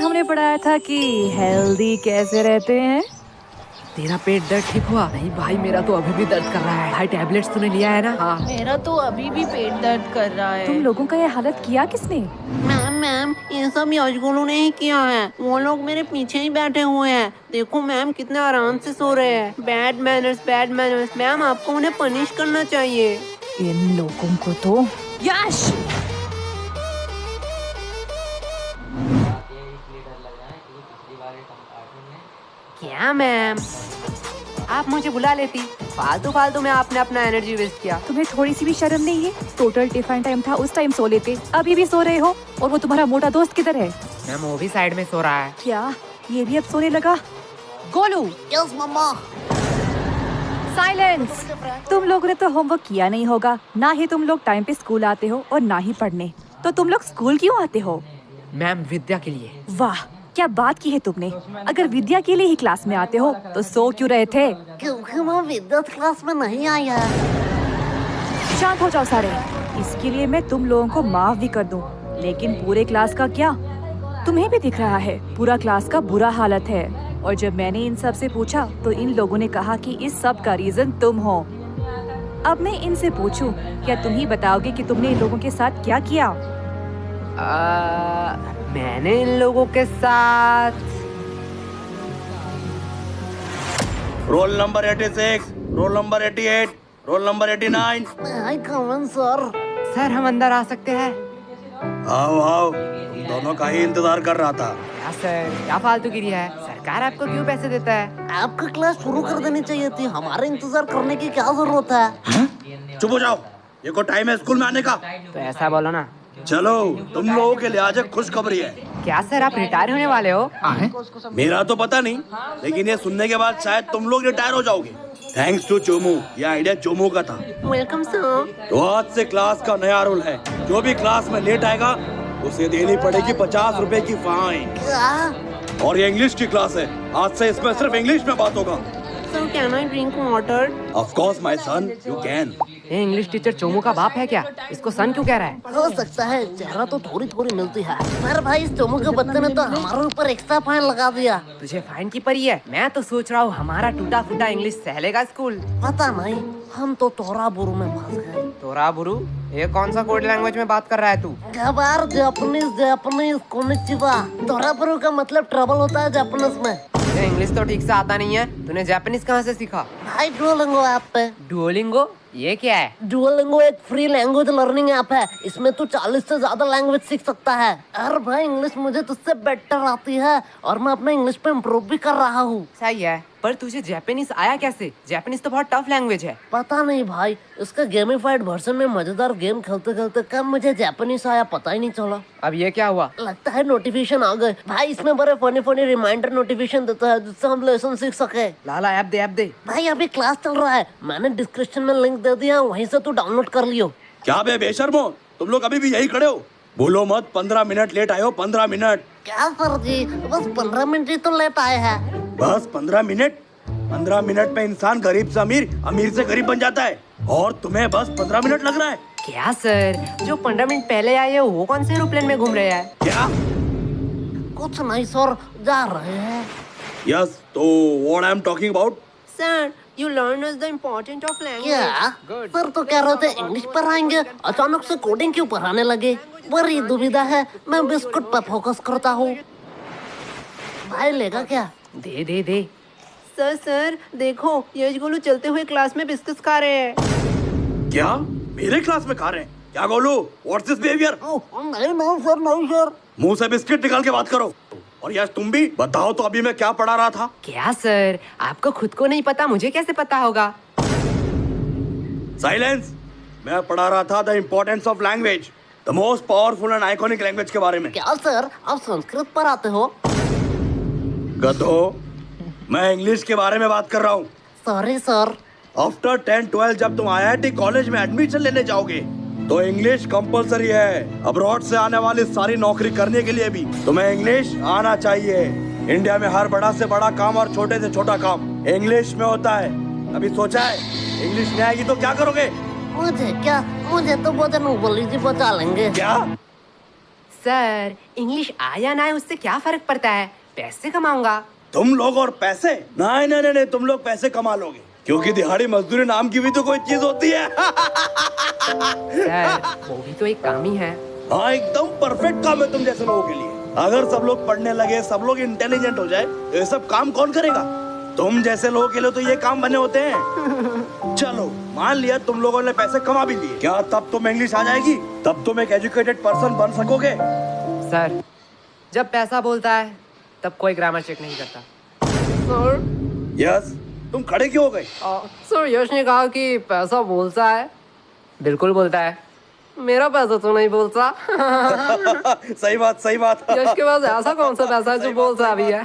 हमने पढ़ाया था कि हेल्दी कैसे रहते हैं। तेरा पेट दर्द ठीक हुआ? नहीं भाई, मेरा तो अभी भी दर्द कर रहा है। भाई टैबलेट्स तूने लिया है ना? हाँ। मेरा तो अभी भी पेट दर्द कर रहा है। तुम लोगों का ये हालत किया किसने? मैम ये सब यशगुरु ने ही किया है। वो लोग मेरे पीछे ही बैठे हुए हैं। देखो मैम कितने आराम से सो रहे हैं। Bad manners. मैम आपको उन्हें पनिश करना चाहिए। इन लोगों को तो यश क्या मैम, आप मुझे बुला लेती। फालतू में आपने अपना एनर्जी वेस्ट किया। तुम्हें थोड़ी सी भी शर्म नहीं है? टोटल टिफिन टाइम था, उस टाइम सो लेते, अभी भी सो रहे हो। और वो तुम्हारा मोटा दोस्त किधर है? मैम वो भी साइड में सो रहा है। क्या ये भी अब सोने लगा? गोलू। यस मम्मा। साइलेंस। तुम लोगों ने तो होमवर्क किया नहीं होगा। ना ही तुम लोग टाइम पे स्कूल आते हो और ना ही पढ़ने। तो तुम लोग स्कूल क्यों आते हो? मैम विद्या के लिए। वाह, क्या बात की है तुमने। अगर विद्या के लिए ही क्लास में आते हो तो सो क्यों रहे थे? क्योंकि मैं विद्युत क्लास में नहीं आया। शांत हो जाओ सारे। इसके लिए मैं तुम लोगों को माफ भी कर दूं, लेकिन पूरे क्लास का क्या? तुम्हें भी दिख रहा है पूरा क्लास का बुरा हालत है। और जब मैंने इन सब से पूछा तो इन लोगों ने कहा कि इस सब का रीजन तुम हो। अब मैं इनसे पूछूं, क्या तुम ही बताओगे कि तुमने इन लोगों के साथ क्या किया? मैंने इन लोगों के साथ roll number 86, roll number 88, roll number 89। आई कमन सर। सर हम अंदर आ सकते हैं? आओ आओ, तुम दोनों का ही इंतजार कर रहा था। क्या सर, क्या फालतूगिरी है? सरकार आपको क्यों पैसे देता है? आपका क्लास शुरू कर देनी चाहिए थी। हमारे इंतजार करने की क्या जरूरत है? चुप हो जाओ, ये को टाइम है स्कूल में आने का। तो ऐसा बोलो ना। चलो, तुम लोगों के लिए आज एक खुशखबरी है। क्या सर, आप रिटायर होने वाले हो? मेरा तो पता नहीं, लेकिन ये सुनने के बाद शायद तुम लोग रिटायर हो जाओगे। थैंक्स टू चोमू, ये आइडिया चोमू का था। Welcome sir. तो आज से क्लास का नया रूल है, जो भी क्लास में लेट आएगा उसे देनी पड़ेगी 50 रुपए की फाइन। क्या? और ये इंग्लिश की क्लास है, आज से इसमें सिर्फ इंग्लिश में बात होगा। Sir can I drink water? Of course my son, you can. ये इंग्लिश टीचर चोमू का बाप है क्या? इसको सन क्यों कह रहा है? हो सकता है, चेहरा तो थोड़ी मिलती है। पर भाई इस चोमू के बच्चे ने तो हमारे ऊपर एक्स्ट्रा फाइन लगा दिया। तुझे फाइन की पड़ी है? मैं तो सोच रहा हूँ हमारा टूटा फूटा इंग्लिश सहलेगा स्कूल। पता नहीं, हम तो तोरा बुरु में फंस गए। तोरा बुरु? ये कौन सा कोड लैंग्वेज में बात कर रहा है तू? गवार जापानीज कोनिचिवा। तोरा बुरु का मतलब ट्रबल होता है जापानीज में। तुझे इंग्लिश तो ठीक से आता नहीं है, तूने जापानीज कहाँ से सीखा? भाई डुओलिंगो ऐप पे। डुओलिंगो? ये क्या है? डुओलिंगो एक फ्री लैंग्वेज लर्निंग ऐप है। इसमें तू 40 से ज्यादा लैंग्वेज सीख सकता है। अरे भाई इंग्लिश मुझे तुझसे बेटर आती है और मैं अपना इंग्लिश पे इम्प्रूव भी कर रहा हूँ। सही है, पर तुझे जापानीज आया कैसे? जापानीज तो बहुत टफ लैंग्वेज है। पता नहीं भाई, इसका गेमिफाइड वर्जन में मजेदार गेम खेलते खेलते कब मुझे जापानीज आया पता ही नहीं चला। अब ये क्या हुआ? लगता है नोटिफिकेशन आ गए। भाई इसमें बड़े फनी रिमाइंडर नोटिफिकेशन देता है जिससे हम लेसन सीख सके। लाला ऐप दे। भाई अभी क्लास चल रहा है, मैंने डिस्क्रिप्शन में लिंक दे दिया, वहीं से तू डाउनलोड कर लियो। क्या बे बेशर्मो, तुम लोग अभी भी यही खड़े हो? बोलो मत, 15 मिनट लेट आए हो। 15 मिनट? क्या सर जी, बस 15 मिनट ही तो लेट आए हैं। बस 15 मिनट? 15 मिनट में इंसान गरीब से अमीर, अमीर से गरीब बन जाता है, और तुम्हें बस 15 मिनट लग रहा है? क्या सर, जो 15 मिनट पहले आए हैं वो कौन से एरोप्लेन में घूम रहे हैं? क्या? कुछ नहीं सर, जा रहे हैं। यस, तो what I am talking about? Sir you learn the important of language. क्या सर तो कह रहे थे इंग्लिश पढ़ाएंगे, अचानक से कोडिंग क्यों पढ़ाने लगे? बड़ी दुविधा है, मैं बिस्कुट पर फोकस करता हूँ। भाई लेगा क्या? दे। सर देखो, यशगुरु चलते हुए क्लास में बिस्किट खा रहे हैं। क्या मेरे क्लास में खा रहे हैं? क्या गोलू, व्हाट्स दिस बिहेवियर? नहीं सर। मुंह से बिस्किट निकाल के बात करो। और यस तुम भी बताओ तो अभी मैं क्या पढ़ा रहा था? क्या सर, आपको खुद को नहीं पता, मुझे कैसे पता होगा? साइलेंस। मैं पढ़ा रहा था the importance of language, the most powerful and iconic language के बारे में। क्या सर, आप संस्कृत पढ़ाते हो? गधो, मैं इंग्लिश के बारे में बात कर रहा हूँ। Sorry sir. आफ्टर 10-12 जब तुम IIT कॉलेज में एडमिशन लेने जाओगे तो इंग्लिश कंपलसरी है। अब्रॉड से आने वाली सारी नौकरी करने के लिए भी तुम्हें इंग्लिश आना चाहिए। इंडिया में हर बड़ा से बड़ा काम और छोटे से छोटा काम इंग्लिश में होता है। अभी सोचा है इंग्लिश नहीं आएगी तो क्या करोगे? मुझे क्या, मुझे तो बोले जी बचा लेंगे। क्या? सर इंग्लिश आया ना है उससे क्या फर्क पड़ता है, पैसे कमाऊंगा। तुम लोग और पैसे? नहीं नहीं नहीं, तुम लोग पैसे कमा लोगे, क्योंकि दिहाड़ी मजदूरी नाम की भी तो कोई चीज होती है। सर वो भी तो एक काम ही है। हाँ एकदम परफेक्ट काम है तुम जैसे लोगों के लिए। अगर सब लोग पढ़ने लगे, सब लोग इंटेलिजेंट हो जाए, तो ये सब काम कौन करेगा? तुम जैसे लोगों के लिए तो ये काम बने होते हैं। चलो मान लिया तुम लोगों ने पैसे कमा भी लिए, क्या तब तुम इंग्लिश आ जाएगी? तब तुम एक एजुकेटेड पर्सन बन सकोगे? सर जब पैसा बोलता है तब कोई ग्रामर चेक नहीं करता। सर यस, तुम खड़े क्यों हो गए? सर यश ने कहा कि पैसा बोलता है। बिल्कुल बोलता है, मेरा पैसा तो नहीं बोलता। सही बात सही बात। यश के पास ऐसा कौन सा पैसा है जो बोलता भी है?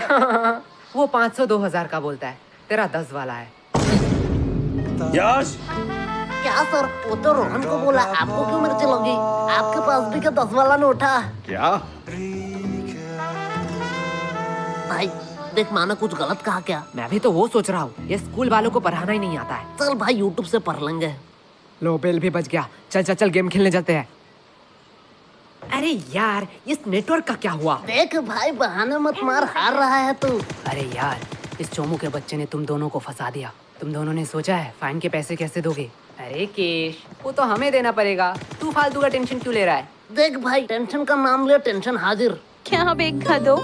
वो 500-2000 का बोलता है, तेरा 10 वाला है। यश क्या सर, वो तो रोहन को बोला, आपको क्यों मिर्ची लगी? आपके पास भी क्या 10 वाला नोट है? क्या? भाई देख, माना कुछ गलत कहा क्या? मैं भी तो वो सोच रहा हूँ, ये स्कूल वालों को पढ़ाना ही नहीं आता है। चल भाई यूट्यूब से पढ़ लेंगे। लो बेल भी बच गया। चल चल चल गेम खेलने जाते हैं। अरे यार इस नेटवर्क का क्या हुआ? देख भाई, बहाने मत मार, हार रहा है तू। अरे यार इस चोमू के बच्चे ने तुम दोनों को फंसा दिया। तुम दोनों ने सोचा है फाइन के पैसे कैसे दोगे? अरे केश, वो तो हमें देना पड़ेगा, तू फालतू का टेंशन क्यों ले रहा है? देख भाई, टेंशन का नाम ले, टेंशन हाजिर। क्या बेगा दो,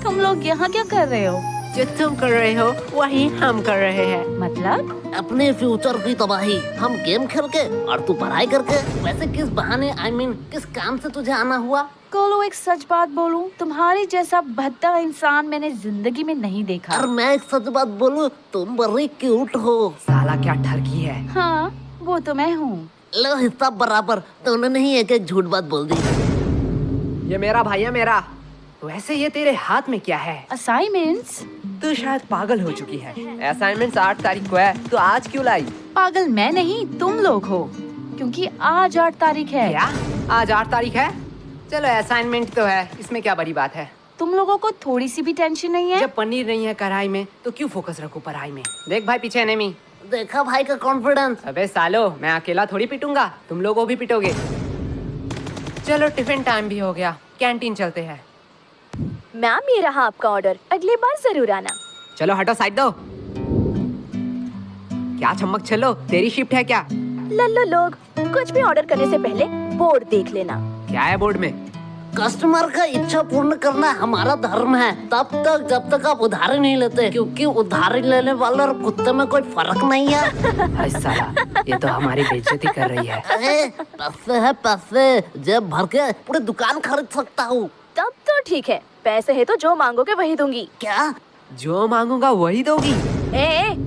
तुम लोग यहाँ क्या कर रहे हो? जो तुम कर रहे हो वही हम कर रहे हैं। मतलब? अपने फ्यूचर की तबाही, हम गेम खेल के और तू पढ़ाई करके। वैसे किस बहाने, I mean, किस काम से तुझे आना हुआ? कोलो एक सच बात बोलूं, तुम्हारी जैसा भद्दा इंसान मैंने जिंदगी में नहीं देखा। और मैं एक सच बात बोलूं, तुम बड़ी क्यूट हो। साला क्या ठरकी है। हाँ वो तो मैं हूँ। लो हिस्सा बराबर, तूने नहीं एक एक झूठ बात बोल दी। ये मेरा भाई है मेरा। वैसे ये तेरे हाथ में क्या है? असाइनमेंट्स? तू शायद पागल हो चुकी है। असाइनमेंट्स 8 तारीख को है, तो आज क्यों लाई? पागल मैं नहीं, तुम लोग हो, क्योंकि आज 8 तारीख है। क्या आज 8 तारीख है? चलो असाइनमेंट तो है, इसमें क्या बड़ी बात है। तुम लोगों को थोड़ी सी भी टेंशन नहीं है? जब पनीर नहीं है कढ़ाई में तो क्यों फोकस रखूं पढ़ाई में। देख भाई पीछे एनिमी। देखा भाई का कॉन्फिडेंस। अबे सालो, मैं अकेला थोड़ी पिटूंगा, तुम लोगों भी पिटोगे। चलो टिफिन टाइम भी हो गया, कैंटीन चलते हैं। मैम ये रहा आपका ऑर्डर, अगली बार जरूर आना। चलो हटो साइड दो। क्या चमक चलो, तेरी शिफ्ट है क्या? लल्लो लोग, कुछ भी ऑर्डर करने से पहले बोर्ड देख लेना। क्या है बोर्ड में? कस्टमर का इच्छा पूर्ण करना हमारा धर्म है, तब तक जब तक आप उधारी नहीं लेते, क्योंकि उधारी लेने वाले और कुत्ते में कोई फर्क नहीं है। हाय साला, ये तो हमारी बेइज्जती कर रही है। अरे पैसे है पैसे, जेब भर के पूरी दुकान खरीद सकता हूँ। तब तो ठीक है, पैसे है तो जो मांगोगे वही दूंगी। क्या? जो मांगूंगा वही दोगी?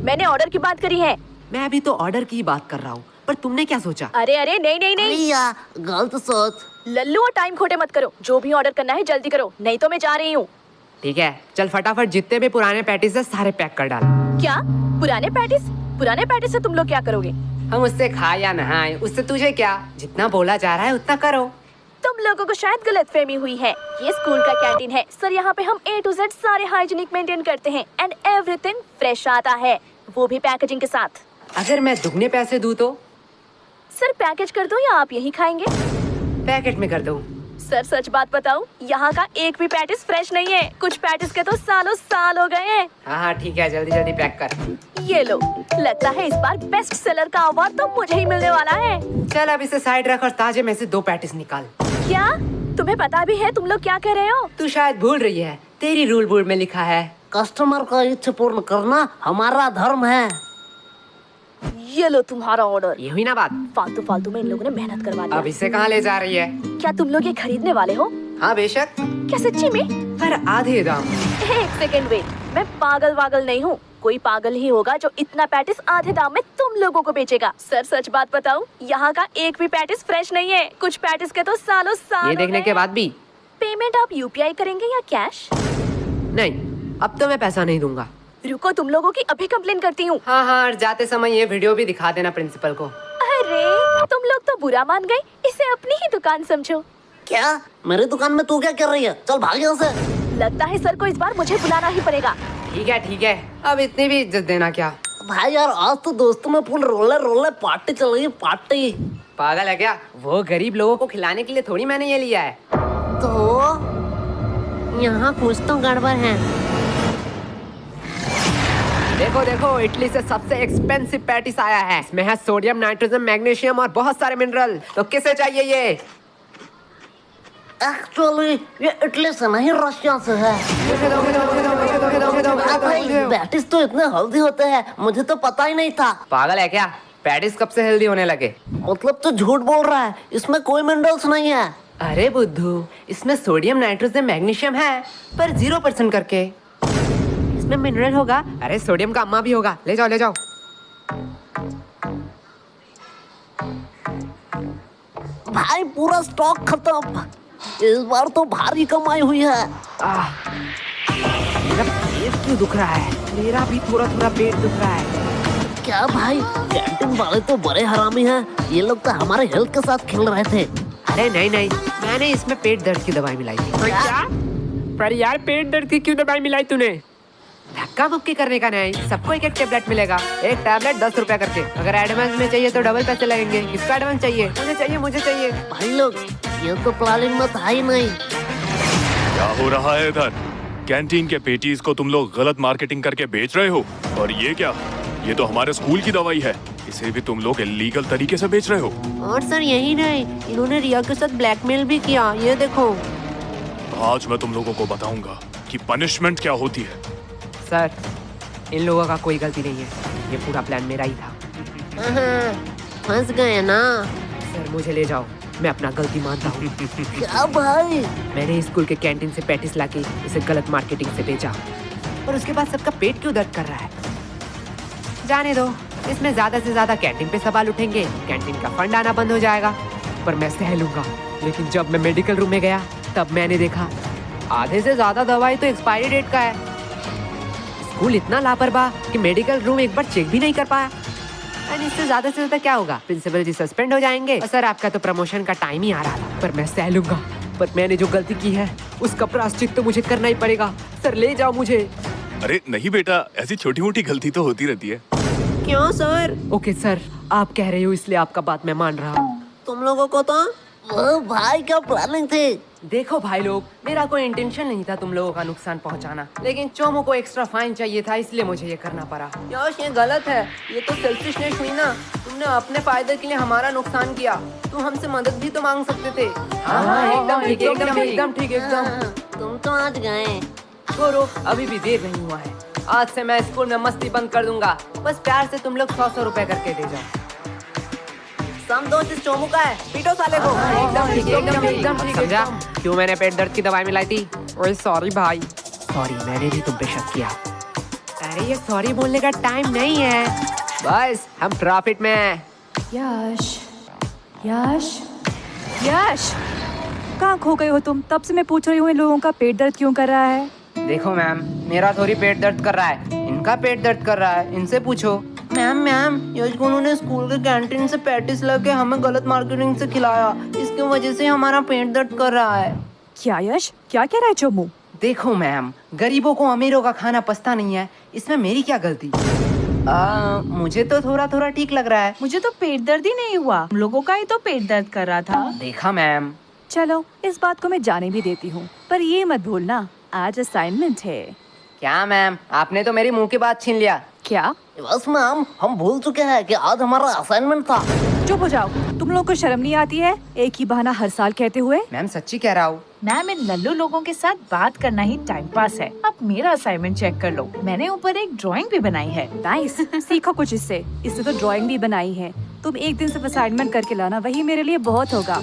मैंने ऑर्डर की बात करी है। मैं अभी तो ऑर्डर की बात कर रहा हूँ, पर तुमने क्या सोचा? अरे अरे नहीं नहीं नहीं, भैया गलत सोच। लल्लू और टाइम खोटे मत करो, जो भी ऑर्डर करना है जल्दी करो, नहीं तो मैं जा रही हूँ। ठीक है चल फटाफट, जितने भी पुराने पैटीज है सारे पैक कर डाल। क्या पुराने पैटिस? पुराने पैटिस से तुम लोग क्या करोगे? हम उससे खाए या नहाए, उससे तुझे क्या? जितना बोला जा रहा है उतना करो। तुम लोगों को शायद गलतफहमी हुई है, ये स्कूल का कैंटीन है सर, यहाँ पे हम A to Z सारे हाइजीनिक मेंटेन करते हैं एंड एवरीथिंग फ्रेश आता है, वो भी पैकेजिंग के साथ। अगर मैं दुगने पैसे दूं तो? सर पैकेज कर दो या आप यही खाएंगे? पैकेट में कर दूं। सर सच बात बताऊं, यहाँ का एक भी पैटिस फ्रेश नहीं है, कुछ पैटिस के तो सालों साल हो गए हैं। हाँ ठीक है, जल्दी जल्दी पैक कर। ये लो, लगता है इस बार बेस्ट सेलर का अवार्ड तो मुझे ही मिलने वाला है। चल अब इसे साइड रख और ताजे में से 2 पैटिस निकाल। क्या तुम्हें पता भी है तुम लोग क्या कह रहे हो? तू शायद भूल रही है, तेरी रूल बोर्ड में लिखा है कस्टमर का इच्छा पूर्ण करना हमारा धर्म है। ये लो तुम्हारा ऑर्डर। ये हुई ना बात? फालतू फालतू में इन लोगों ने मेहनत करवा अब दी। इसे कहाँ ले जा रही है? क्या तुम लोग ये खरीदने वाले हो? हाँ बेशक, क्या सच्ची में? पर आधे दाम। एक सेकंड वेट, मैं पागल वागल नहीं हूँ, कोई पागल ही होगा जो इतना पैटिस आधे दाम में तुम लोगों को बेचेगा। सर सच बात बताऊं, यहाँ का एक भी पैटिस फ्रेश नहीं है, कुछ पैटिस के तो सालों साल ये देखने के बाद भी? पेमेंट आप UPI करेंगे या कैश? नहीं, अब तो मैं पैसा नहीं दूंगा। रुको, तुम लोगों की अभी कंप्लेन करती हूँ। हाँ हाँ, और जाते समय ये वीडियो भी दिखा देना प्रिंसिपल को। अरे तुम लोग तो बुरा मान गए, इसे अपनी ही दुकान समझो। क्या मेरी दुकान में तू क्या कर रही है? चल भाग यहाँ से। लगता है सर को इस बार मुझे बुलाना ही पड़ेगा। ठीक है, अब इतनी भी इज्जत देना क्या? भाई यार, आज तो दोस्तों में फुल रोले पार्टी चल रही है, पार्टी। पागल है क्या? वो गरीब लोगों को खिलाने के लिए थोड़ी मैंने ये लिया है। तो यहाँ कुछ तो गड़बड़ है। देखो देखो, इटली से सबसे एक्सपेंसिव पैटिस आया है। इसमें है सोडियम, नाइट्रोजन, मैग्नीशियम और बहुत सारे मिनरल। तो किसे चाहिए ये? एक्चुअली ये इटली से नहीं, रशिया से है। पैटिस तो इतने हेल्दी होते हैं, मुझे तो पता ही नहीं था। पागल है क्या? पैटिस कब से हेल्दी होने लगे? मतलब तो झूठ बोल रहा है, इसमें कोई मिनरल्स नहीं है। अरे बुद्धू, इसमें सोडियम, नाइट्रोजन, मैग्नीशियम है, पर 0% करके। इसमें मिनरल होगा। अरे सोडियम का अम्मा भी होगा। ले जाओ ले जाओ। भाई पूरा स्टॉक खत्म। इस बार तो भारी कमाई हुई है। मेरा पेट क्यों दुख रहा है? मेरा भी थोड़ा थोड़ा पेट दुख रहा है। क्या भाई, कैंटीन वाले तो बड़े हरामी हैं। ये लोग तो हमारे हेल्थ के साथ खेल रहे थे। अरे नहीं नहीं, मैंने इसमें पेट दर्द की दवाई मिलाई थी। क्या? पर यार पेट दर्द की क्यों दवाई मिलाई तूने? धक्का मुक्की करने का नहीं, सबको एक एक टेबलेट मिलेगा। एक टेबलेट 10 रुपया करके। अगर एडवांस में चाहिए तो डबल पैसे लगेंगे। किसका एडवांस चाहिए? मुझे चाहिए। भाई लोग, ये तो प्लानिंग में था ही नहीं। क्या हो रहा है इधर? कैंटीन के पेटीज को तुम लोग गलत मार्केटिंग करके बेच रहे हो। और ये क्या? ये तो हमारे स्कूल की दवाई है। इसे भी तुम लोग इलीगल तरीके से बेच रहे हो। और सर यही नहीं, इन्होंने रिया के साथ ब्लैकमेल भी किया। ये देखो। आज मैं तुम लोगों को बताऊंगा कि पनिशमेंट क्या होती है। सर, इन लोगों का कोई गलती नहीं है। ये पूरा प्लान मेरा ही था। फंस गए ना। सर मुझे ले जाओ, मैं अपना गलती मानता हूँ। क्या भाई? मैंने स्कूल के कैंटीन से पैटिस लाके इसे गलत मार्केटिंग से बेचा, और उसके बाद सबका पेट क्यों दर्द कर रहा है? जाने दो, इसमें ज्यादा से ज्यादा कैंटीन पे सवाल उठेंगे, कैंटीन का फंड आना बंद हो जाएगा। पर मैं सह लूंगा। लेकिन जब मैं मेडिकल रूम में गया तब मैंने देखा आधे से ज्यादा दवाई तो एक्सपायरी डेट का है। स्कूल इतना लापरवाह कि मेडिकल रूम एक बार चेक भी नहीं कर पाया। और इससे ज्यादा से ज्यादा क्या होगा? प्रिंसिपल जी सस्पेंड हो जाएंगे। और सर आपका तो प्रमोशन का टाइम ही आ रहा था। पर मैं सह लूंगा। पर मैंने जो गलती की है उसका प्रायश्चित तो मुझे करना ही पड़ेगा। सर ले जाओ मुझे। अरे नहीं बेटा, ऐसी छोटी मोटी गलती तो होती रहती है। क्यों सर? ओके सर, आप कह रहे हो इसलिए आपका बात मैं मान रहा हूँ। तुम लोगों को तो वो भाई क्या प्लानिंग थी? देखो भाई लोग, मेरा कोई इंटेंशन नहीं था तुम लोगों का नुकसान पहुंचाना, लेकिन चोमो को एक्स्ट्रा फाइन चाहिए था, इसलिए मुझे ये करना पड़ा। यार ये गलत है, ये तो सेल्फिशनेस हुई ना। तुमने अपने फायदे के लिए हमारा नुकसान किया। तुम हमसे मदद भी तो मांग सकते थे। हाँ एकदम ठीक, एकदम ठीक। तुम तो आज गए। छोड़ो, अभी भी देर नहीं हुआ है। आज से मैं स्कूल में मस्ती बंद कर दूंगा। बस प्यार से तुम लोग 100 रुपए करके दे जाओ। सम दोस्त इस चोमू का है, पीटो साले को। एकदम ठीक। समझा क्यों मैंने पेट दर्द की दवाई मिलाई थी? ओए सॉरी भाई। सॉरी, मैंने भी तुम पे शक किया। अरे ये सॉरी बोलने का टाइम नहीं है। बस हम प्रॉफिट में हैं। यश, कहाँ खो गए हो तुम? तब से मैं पूछ रही हूँ इन लोगों का पेट दर्द क्यों कर रहा है। देखो मैम, मेरा थोड़ी पेट दर्द कर रहा है, इनका पेट दर्द कर रहा है। इनसे पूछो। मैम यश को उन्होंने स्कूल के कैंटीन से पैटिस लेके हमें गलत मार्केटिंग से खिलाया, इसकी वजह से हमारा पेट दर्द कर रहा है। क्या यश, क्या कह रहा है चोमू? देखो मैम, गरीबों को अमीरों का खाना पछता नहीं है, इसमें मेरी क्या गलती? मुझे तो थोड़ा थोड़ा ठीक लग रहा है। मुझे तो पेट दर्द ही नहीं हुआ, हम लोगों का ही तो पेट दर्द कर रहा था। देखा मैम। चलो, इस बात को मैं जाने भी देती हूँ, पर ये मत भूलना आज असाइनमेंट है। क्या मैम, आपने तो मेरी मुंह की बात छीन लिया। क्या? बस मैम, हम भूल चुके हैं कि आज हमारा असाइनमेंट था। चुप हो जाओ, तुम लोगों को शर्म नहीं आती है एक ही बहाना हर साल कहते हुए? मैम सच्ची कह रहा हूँ। मैम, इन लल्लू लोगों के साथ बात करना ही टाइम पास है। अब मेरा असाइनमेंट चेक कर लो, मैंने ऊपर एक ड्राइंग भी बनाई है। नाइस, सीखो कुछ इससे तो ड्राइंग भी बनाई है। तुम एक दिन सिर्फ असाइनमेंट करके लाना, वही मेरे लिए बहुत होगा।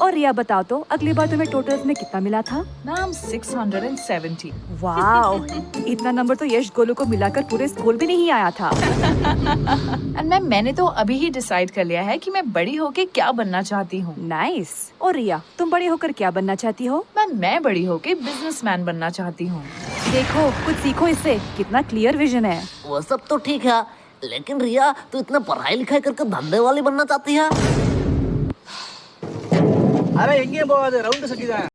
और रिया बताओ तो, अगली बार तुम्हें टोटल्स में कितना मिला था? मैम 670। वाओ, इतना नंबर तो यश गोलू को मिलाकर पूरे स्कूल भी नहीं आया था। एंड मैम, मैंने तो अभी ही डिसाइड कर लिया है कि मैं बड़ी होके क्या बनना चाहती हूँ। नाइस। और रिया, तुम बड़े होकर क्या बनना चाहती हो? मैम, मैं बड़ी होके बिजनेसमैन बनना चाहती हूँ। देखो, कुछ सीखो इससे, कितना क्लियर विजन है। वो सब तो ठीक है, लेकिन रिया तू इतना पढ़ाई लिखाई करके धंधे वाली बनना चाहती है? अरे ಹೆಂಗೆ ರೌಂಡ್ ಸಕ್ಕಿದ